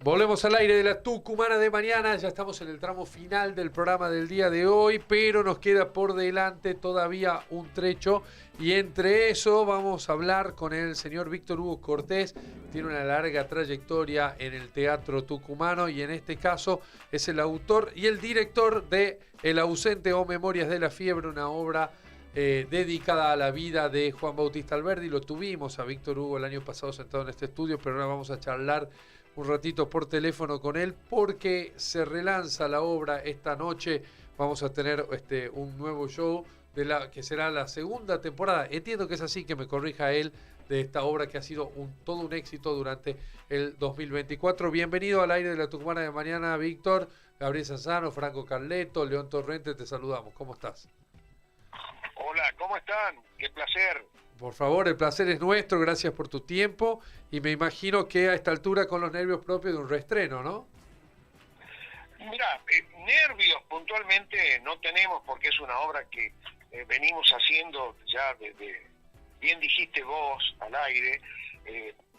Volvemos al aire de la Tucumana de mañana, ya estamos en el tramo final del programa del día de hoy, pero nos queda por delante todavía un trecho y entre eso vamos a hablar con el señor Víctor Hugo Cortés, tiene una larga trayectoria en el teatro tucumano y en este caso es el autor y el director de El ausente o Memorias de la fiebre, una obra dedicada a la vida de Juan Bautista Alberdi. Lo tuvimos a Víctor Hugo el año pasado sentado en este estudio, pero ahora vamos a charlar un ratito por teléfono con él porque se relanza la obra esta noche. Vamos a tener un nuevo show que será la segunda temporada. Entiendo que es así, que me corrija él, de esta obra que ha sido todo un éxito durante el 2024. Bienvenido al aire de la Tucumana de mañana, Víctor. Gabriel Sanzano, Franco Carleto, León Torrente, te saludamos. ¿Cómo estás? Hola, ¿cómo están? Qué placer. Por favor, el placer es nuestro, gracias por tu tiempo y me imagino que a esta altura con los nervios propios de un reestreno, ¿no? Mira, nervios puntualmente no tenemos porque es una obra que venimos haciendo ya desde, bien dijiste vos al aire,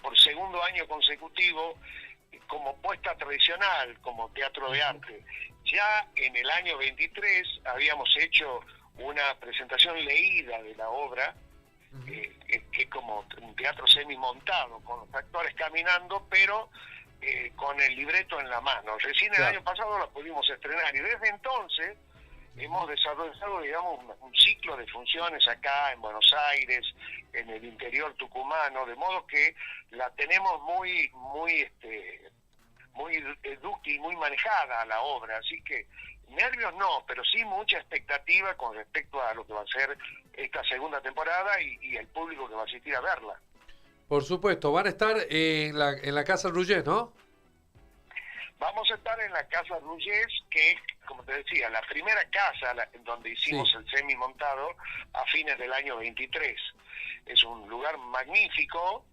por segundo año consecutivo como puesta tradicional, como teatro de arte. Ya en el año 23 habíamos hecho una presentación leída de la obra, que es como un teatro semi-montado, con los actores caminando, pero con el libreto en la mano. Recién el año pasado la pudimos estrenar y desde entonces hemos desarrollado, digamos, un ciclo de funciones acá en Buenos Aires, en el interior tucumano, de modo que la tenemos muy dúctil, muy manejada la obra, así que nervios no, pero sí mucha expectativa con respecto a lo que va a ser esta segunda temporada y el público que va a asistir a verla. Por supuesto, van a estar en la Casa Rullés, ¿no? Vamos a estar en la Casa Rullés, que es, como te decía, la primera casa donde hicimos el semi-montado a fines del año 23. Es un lugar magnífico,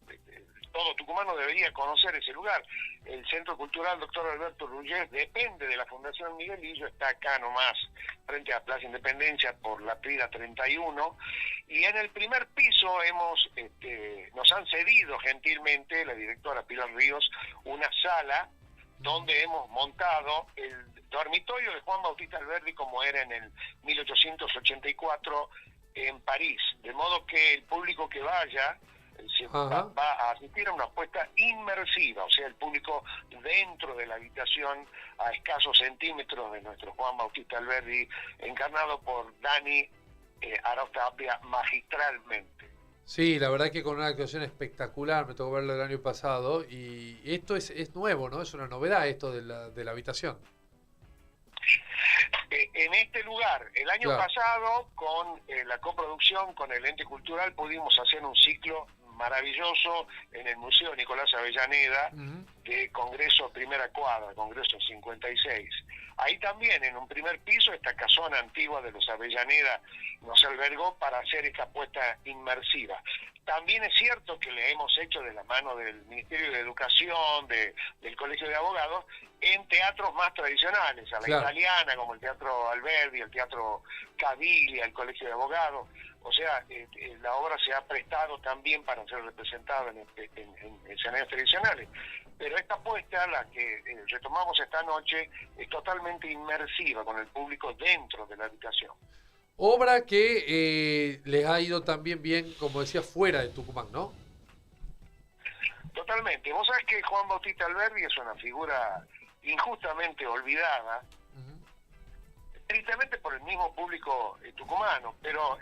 todo tucumano debería conocer ese lugar. El Centro Cultural Dr. Alberto Rullés depende de la Fundación Miguelillo, está acá nomás, frente a Plaza Independencia por la Prida 31, y en el primer piso nos han cedido gentilmente, la directora Pilar Ríos, una sala donde hemos montado el dormitorio de Juan Bautista Alberdi como era en el 1884 en París, de modo que el público que vaya va a asistir a una apuesta inmersiva, o sea, el público dentro de la habitación a escasos centímetros de nuestro Juan Bautista Alberdi, encarnado por Dani Arotapia magistralmente. Sí, la verdad que con una actuación espectacular, me tocó verlo el año pasado y esto es nuevo, ¿no? Es una novedad esto de la habitación. En este lugar, el año pasado, con la coproducción con el ente cultural, pudimos hacer un ciclo maravilloso en el Museo Nicolás Avellaneda de Congreso Primera Cuadra, Congreso 56. Ahí también, en un primer piso, esta casona antigua de los Avellaneda nos albergó para hacer esta apuesta inmersiva. También es cierto que le hemos hecho de la mano del Ministerio de Educación, del Colegio de Abogados, en teatros más tradicionales, a la italiana, como el Teatro Alberdi, el Teatro Caviglia, el Colegio de Abogados. O sea, la obra se ha prestado también para ser representada en escenarios tradicionales. Pero esta apuesta, la que retomamos esta noche, es totalmente inmersiva, con el público dentro de la habitación. Obra que les ha ido también bien, como decía, fuera de Tucumán, ¿no? Totalmente. Vos sabés que Juan Bautista Alberdi es una figura injustamente olvidada, tristemente por el mismo público tucumano, pero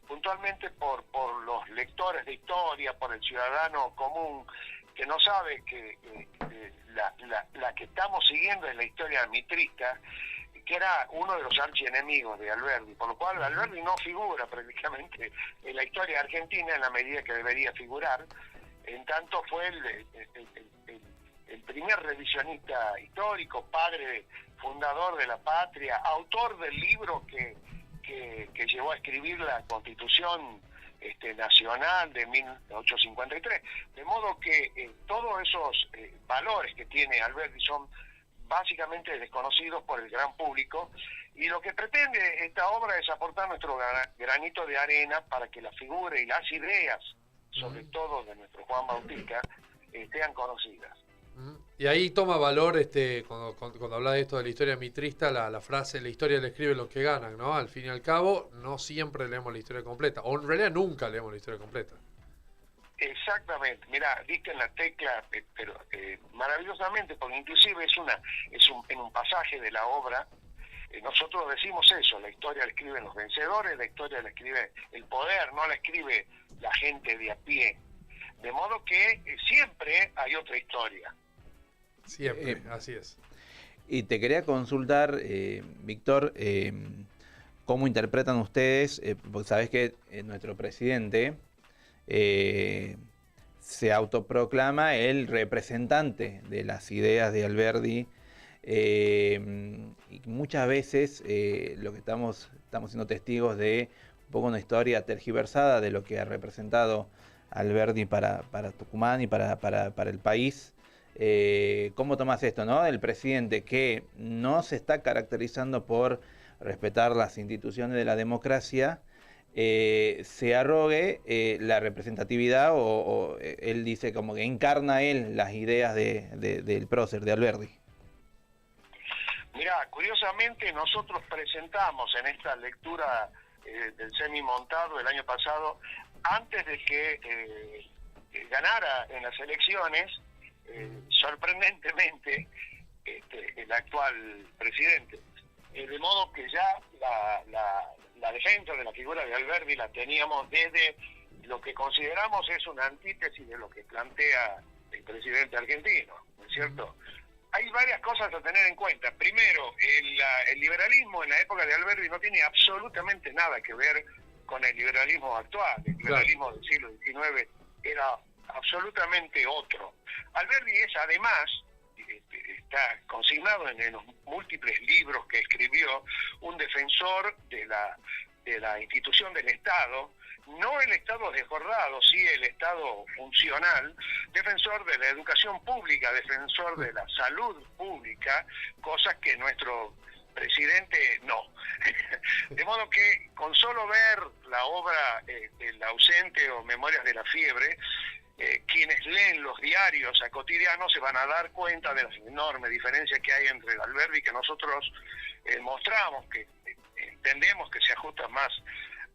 puntualmente por los lectores de historia, por el ciudadano común que no sabe que la que estamos siguiendo es la historia mitrista, que era uno de los archienemigos de Alberdi, por lo cual Alberdi no figura prácticamente en la historia argentina en la medida que debería figurar, en tanto fue el primer revisionista histórico, padre fundador de la patria, autor del libro que llevó a escribir la Constitución nacional de 1853, de modo que todos esos valores que tiene Alberdi son básicamente desconocidos por el gran público, y lo que pretende esta obra es aportar nuestro granito de arena para que la figura y las ideas, sobre todo de nuestro Juan Bautista, sean conocidas. Y ahí toma valor, cuando habla de esto de la historia mitrista, la frase, la historia la escriben los que ganan, ¿no? Al fin y al cabo, no siempre leemos la historia completa, o en realidad nunca leemos la historia completa. Exactamente, mira, diste en la tecla, pero maravillosamente, porque inclusive en un pasaje de la obra, nosotros decimos eso: la historia la escriben los vencedores, la historia la escribe el poder, no la escribe la gente de a pie. De modo que siempre hay otra historia. Siempre, así es. Y te quería consultar, Víctor, ¿cómo interpretan ustedes? Porque sabés que nuestro presidente se autoproclama el representante de las ideas de Alberdi, y muchas veces lo que estamos siendo testigos de un poco una historia tergiversada de lo que ha representado Alberdi para Tucumán y para el país. ¿Cómo tomas esto, no? El presidente que no se está caracterizando por respetar las instituciones de la democracia, se arrogue la representatividad, o él dice como que encarna él las ideas del prócer, de Alberdi. Mira, curiosamente nosotros presentamos en esta lectura del semimontado el año pasado, antes de que ganara en las elecciones, sorprendentemente, el actual presidente. De modo que ya la defensa de la figura de Alberdi la teníamos desde lo que consideramos es una antítesis de lo que plantea el presidente argentino, ¿no es cierto? Hay varias cosas a tener en cuenta. Primero, el liberalismo en la época de Alberdi no tiene absolutamente nada que ver con el liberalismo actual. El liberalismo del siglo XIX era absolutamente otro. Alberdi es, además, está consignado en los múltiples libros que escribió, un defensor de la institución del Estado, no el Estado desbordado, sí el Estado funcional, defensor de la educación pública, defensor de la salud pública, cosas que nuestro presidente no. De modo que con solo ver la obra El ausente o Memorias de la fiebre, quienes leen los diarios a cotidiano se van a dar cuenta de la enorme diferencia que hay entre Alberdi, que nosotros mostramos, que entendemos que se ajusta más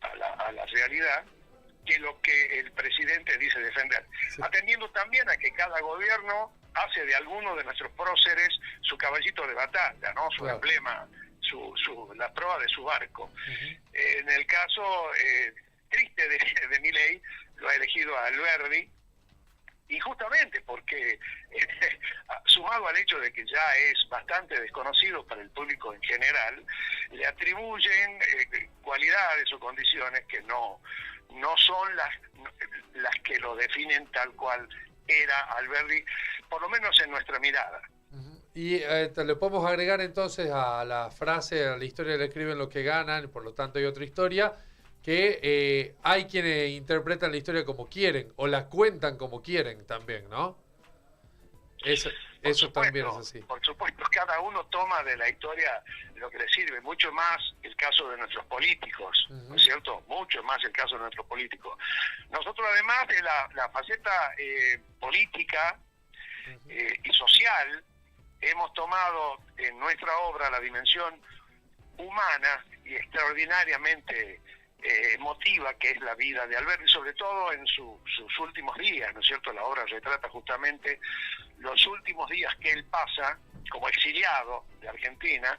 a la realidad, que lo que el presidente dice defender. Sí. Atendiendo también a que cada gobierno hace de alguno de nuestros próceres su caballito de batalla, ¿no? Su emblema, la proa de su barco. En el caso triste de Milei, lo ha elegido a Alberdi, y justamente porque, sumado al hecho de que ya es bastante desconocido para el público en general, le atribuyen cualidades o condiciones que no son las que lo definen tal cual era Alberdi, por lo menos en nuestra mirada. Y le podemos agregar entonces a la frase, a la historia le escriben los que ganan, por lo tanto hay otra historia, que hay quienes interpretan la historia como quieren, o la cuentan como quieren también, ¿no? Eso también es así. Por supuesto, cada uno toma de la historia lo que le sirve, mucho más el caso de nuestros políticos, ¿no es cierto? Mucho más el caso de nuestros políticos. Nosotros, además de la faceta política y social, hemos tomado en nuestra obra la dimensión humana y extraordinariamente emotiva que es la vida de Alberdi, sobre todo en sus últimos días, ¿no es cierto? La obra retrata justamente los últimos días que él pasa como exiliado de Argentina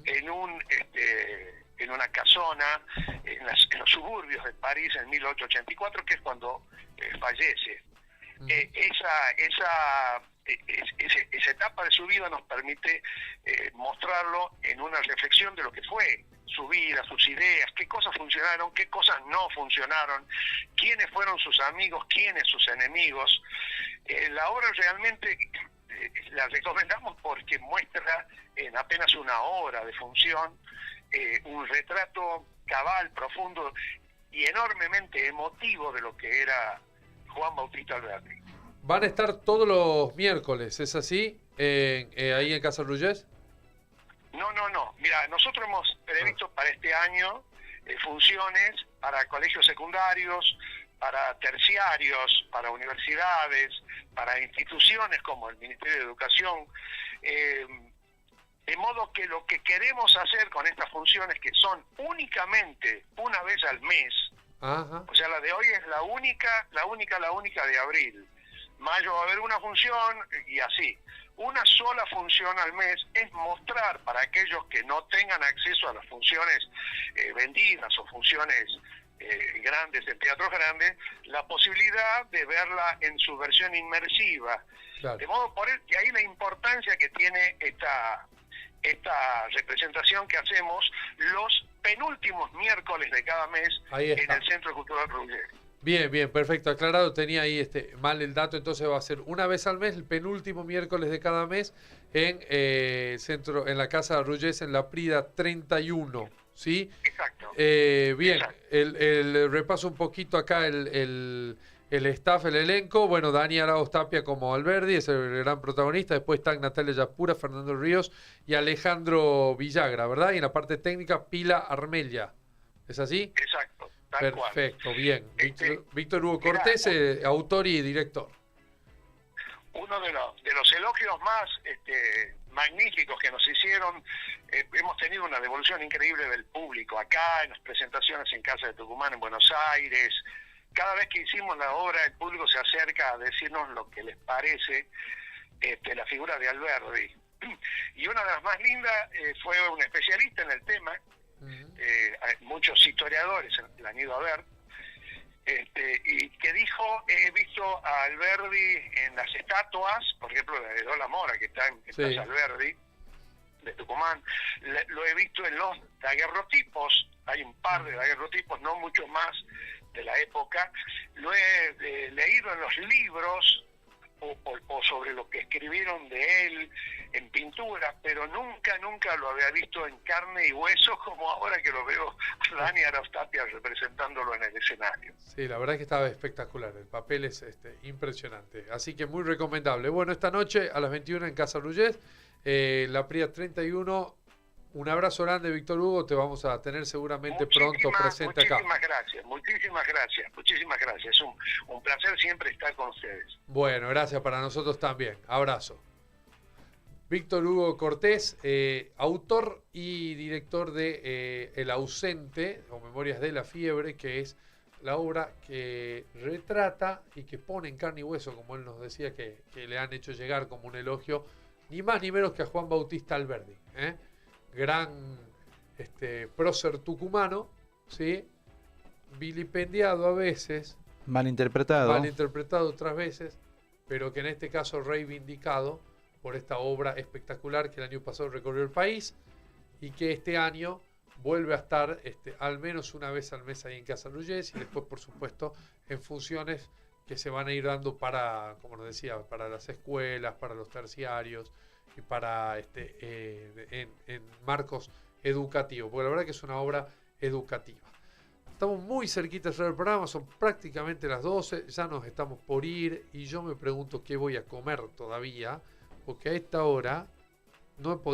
en una casona en los suburbios de París en 1884, que es cuando fallece. Esa etapa de su vida nos permite mostrarlo en una reflexión de lo que fue su vida, sus ideas, qué cosas funcionaron, qué cosas no funcionaron, quiénes fueron sus amigos, quiénes sus enemigos. La obra realmente la recomendamos porque muestra en apenas una hora de función un retrato cabal, profundo y enormemente emotivo de lo que era Juan Bautista Alberdi. Van a estar todos los miércoles, ¿es así? Ahí en Casa Ruyés. No. Mira, nosotros hemos previsto para este año funciones para colegios secundarios, para terciarios, para universidades, para instituciones como el Ministerio de Educación. De modo que lo que queremos hacer con estas funciones, que son únicamente una vez al mes, Ajá. o sea, la de hoy es la única de abril. Mayo va a haber una función y así. Una sola función al mes es mostrar para aquellos que no tengan acceso a las funciones vendidas o funciones grandes, en teatros grandes, la posibilidad de verla en su versión inmersiva. Claro. De modo que ahí la importancia que tiene esta representación que hacemos los penúltimos miércoles de cada mes en el Centro Cultural Ruggeri. Bien, bien, perfecto, aclarado. Tenía ahí mal el dato, entonces va a ser una vez al mes, el penúltimo miércoles de cada mes, en en la Casa Ruggeri, en la Prida 31, ¿sí? Exacto. Bien, Exacto. el repaso un poquito acá el staff, el elenco. Bueno, Dani Arauz Tapia como Alberdi, es el gran protagonista. Después están Natalia Yapura, Fernando Ríos y Alejandro Villagra, ¿verdad? Y en la parte técnica, Pila Armelia. ¿Es así? Exacto. Perfecto, cual. Bien. Víctor Hugo Cortés, autor y director. Uno de los elogios más magníficos que nos hicieron, hemos tenido una devolución increíble del público acá, en las presentaciones en Casa de Tucumán, en Buenos Aires. Cada vez que hicimos la obra, el público se acerca a decirnos lo que les parece la figura de Alberdi. Y una de las más lindas fue un especialista en el tema. Muchos historiadores la han ido a ver, y que dijo: he visto a Alberdi en las estatuas, por ejemplo la de Lola Mora, que está en Plaza Alberdi de Tucumán, lo he visto en los daguerrotipos, hay un par de daguerrotipos, no mucho más de la época, lo he leído en los libros o sobre lo que escribieron de él en pintura, pero nunca lo había visto en carne y hueso como ahora que lo veo a Dani Arauz Tapia representándolo en el escenario. Sí, la verdad es que estaba espectacular, el papel es impresionante, así que muy recomendable. Bueno, esta noche a las 21 en Casa Ruggeri, la Prida 31. Un abrazo grande, Víctor Hugo, te vamos a tener seguramente pronto presente acá. Muchísimas gracias. Es un placer siempre estar con ustedes. Bueno, gracias para nosotros también. Abrazo. Víctor Hugo Cortés, autor y director de El ausente, o Memorias de la fiebre, que es la obra que retrata y que pone en carne y hueso, como él nos decía, que le han hecho llegar como un elogio, ni más ni menos que a Juan Bautista Alberdi, gran prócer tucumano, ¿sí? Vilipendiado a veces, malinterpretado otras veces, pero que en este caso reivindicado por esta obra espectacular que el año pasado recorrió el país y que este año vuelve a estar al menos una vez al mes ahí en Casa Ruggeri, y después, por supuesto, en funciones que se van a ir dando para, como nos decía, para las escuelas, para los terciarios y para en marcos educativos, porque la verdad que es una obra educativa. Estamos muy cerquita de cerrar el programa, son prácticamente las 12, ya nos estamos por ir y yo me pregunto qué voy a comer todavía, porque a esta hora no he podido